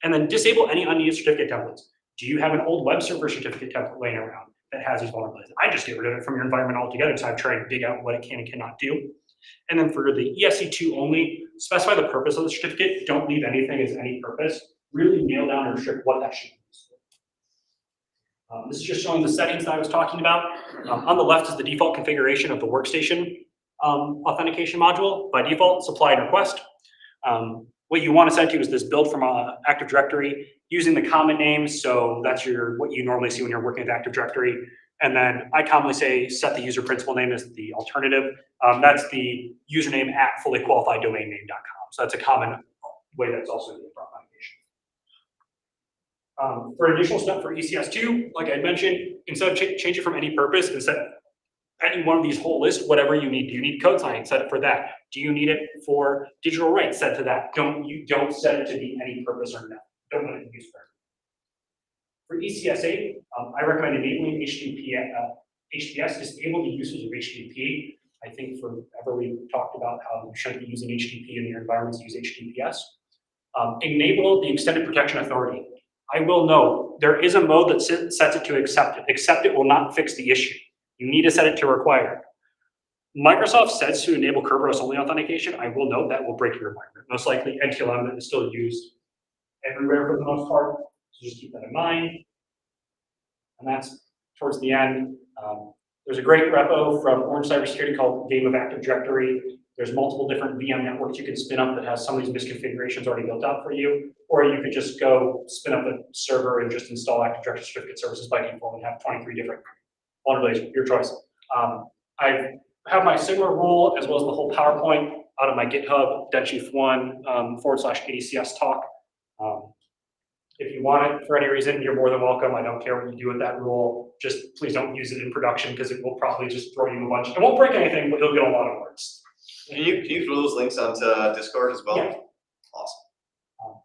And then disable any unneeded certificate templates. Do you have an old web server certificate template laying around that has these vulnerabilities? I just get rid of it from your environment altogether, so I've tried to dig out what it can and cannot do. And then for the ESC2 only, specify the purpose of the certificate. Don't leave anything as any purpose. Really nail down and restrict what that should be. This is just showing the settings that I was talking about. On the left is the default configuration of the workstation authentication module. By default, supply and request. What you want to set to is this build from Active Directory using the common names. So that's what you normally see when you're working with Active Directory. And then I commonly say set the user principal name as the alternative. That's the username at fullyqualifieddomainname.com. So that's a common way that's also used for authentication. For an additional step for ECS2, like I mentioned, instead of change it from any purpose, instead any one of these whole lists, whatever you need. Do you need code signing? Set it for that. Do you need it for digital rights? Set to that. Don't set it to be any purpose or no. Don't let it be used for. For ECSA, I recommend enabling HTTPS, disable the usage of HTTP. I think forever we talked about how you shouldn't be using HTTP in your environments, use HTTPS. Enable the extended protection authority. I will note, there is a mode that sets it to accept it. Accept it will not fix the issue. You need to set it to required. Microsoft says to enable Kerberos only authentication. I will note that will break your environment. Most likely NTLM is still used everywhere for the most part, so just keep that in mind. And that's towards the end. There's a great repo from Orange Cybersecurity called Game of Active Directory. There's multiple different VM networks you can spin up that has some of these misconfigurations already built out for you, or you could just go spin up a server and just install Active Directory certificate services by default and have 23 different vulnerabilities, your choice. I have my Sigma rule as well as the whole PowerPoint out of my GitHub, DenChief1 /ADCS talk. If you want it for any reason, you're more than welcome. I don't care what you do with that rule. Just please don't use it in production because it will probably just throw you a bunch. It won't break anything, but you'll get a lot of words. Can you throw those links onto Discord as well? Yeah. Awesome.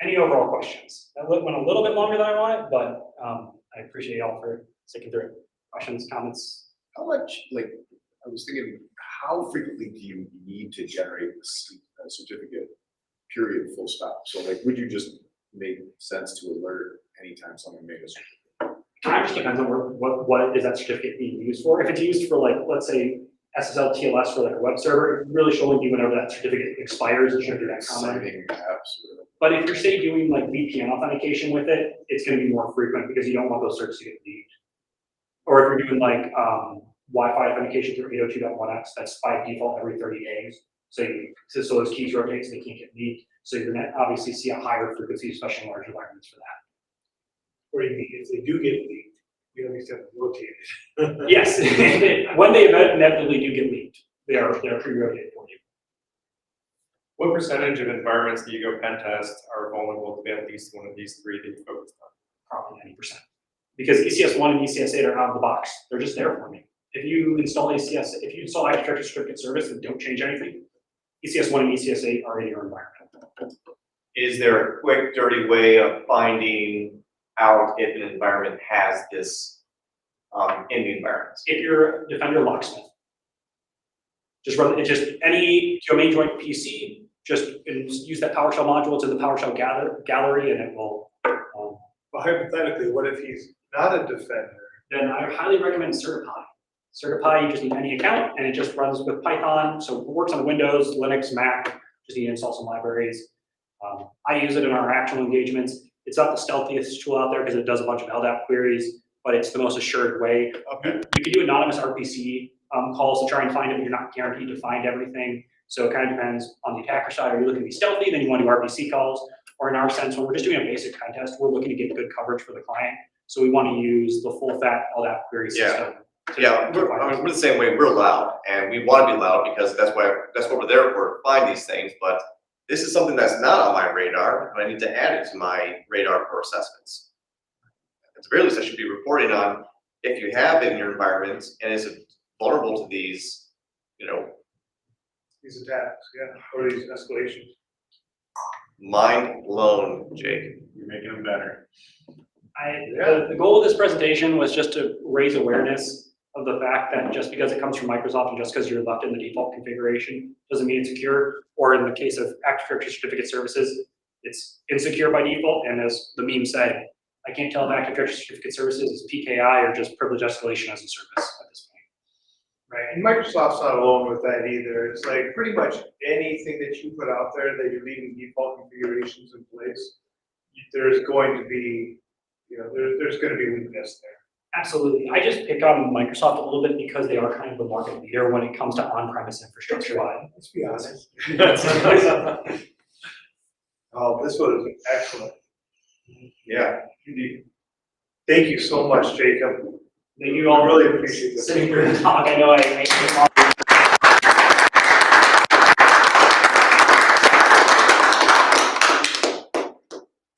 Any overall questions? That went a little bit longer than I wanted, but I appreciate y'all for sticking through it. Questions, comments? How much, like, I was thinking, how frequently do you need to generate a certificate, period, full stop? So like, would you just make sense to alert anytime someone made a certificate? It just depends on what is that certificate being used for. If it's used for, like, let's say SSL TLS for like a web server, it really should only be whenever that certificate expires. It shouldn't be that common. Signing apps or. But if you're, say, doing like VPN authentication with it, it's going to be more frequent because you don't want those certs to get leaked. Or if you're doing like Wi-Fi authentication through 802.1x, that's by default every 30 days. So those keys rotate so they can't get leaked. So you're going to obviously see a higher frequency, especially in large environments for that. Or you mean, if they do get leaked, you at least have to rotate it. Yes, when they inevitably do get leaked, they're pre-rotated for you. What percentage of environments that you go pen test are vulnerable to at least one of these three that you focused on? Probably 90%. Because ECS1 and ECS8 are out of the box. They're just there for me. If you install if you install Active Directory certificate service and don't change anything, ECS1 and ECS8 are in your environment. Is there a quick, dirty way of finding out if an environment has this in the environment? If you're a Defender locksmith, just run it. Just any domain joint PC. Just use that PowerShell module to the PowerShell gallery, and it will. But hypothetically, what if he's Not a defender. Then I highly recommend Certify. Certify, you just need any account, and it just runs with Python. So it works on Windows, Linux, Mac. Just need to install some libraries. I use it in our actual engagements. It's not the stealthiest tool out there because it does a bunch of LDAP queries, but it's the most assured way. Okay. You can do anonymous RPC calls to try and find it, but you're not guaranteed to find everything. So it kind of depends on the attacker side. Are you looking to be stealthy? Then you want to do RPC calls. Or in our sense, when we're just doing a basic pen test, we're looking to get good coverage for the client. So we want to use the full fat LDAP query system. Yeah, we're the same way. We're loud, and we want to be loud because that's what we're there for, to find these things. But this is something that's not on my radar, but I need to add it to my radar for assessments. At the very least, I should be reporting on if you have it in your environment and is it vulnerable to these, These attacks, yeah, or these escalations. mind blown, Jake. You're making them better. The goal of this presentation was just to raise awareness of the fact that just because it comes from Microsoft and just because you're left in the default configuration doesn't mean it's secure. Or in the case of Active Directory certificate services, it's insecure by default. And as the meme said, I can't tell if Active Directory certificate services is PKI or just privilege escalation as a service at this point. Right, and Microsoft's not alone with that either. It's like pretty much anything that you put out there that you're leaving default configurations in place, there's going to be, there's going to be weakness there. Absolutely. I just pick on Microsoft a little bit because they are kind of the market leader when it comes to on-premise infrastructure. Let's be honest. Oh, this was excellent. Yeah. Indeed. Thank you so much, Jacob. Thank you all. I really appreciate this. Sitting through the talk. I know I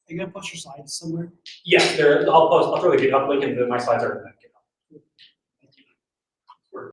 Are you gonna post your slides somewhere? Yes, I'll throw the GitHub link and my slides are in the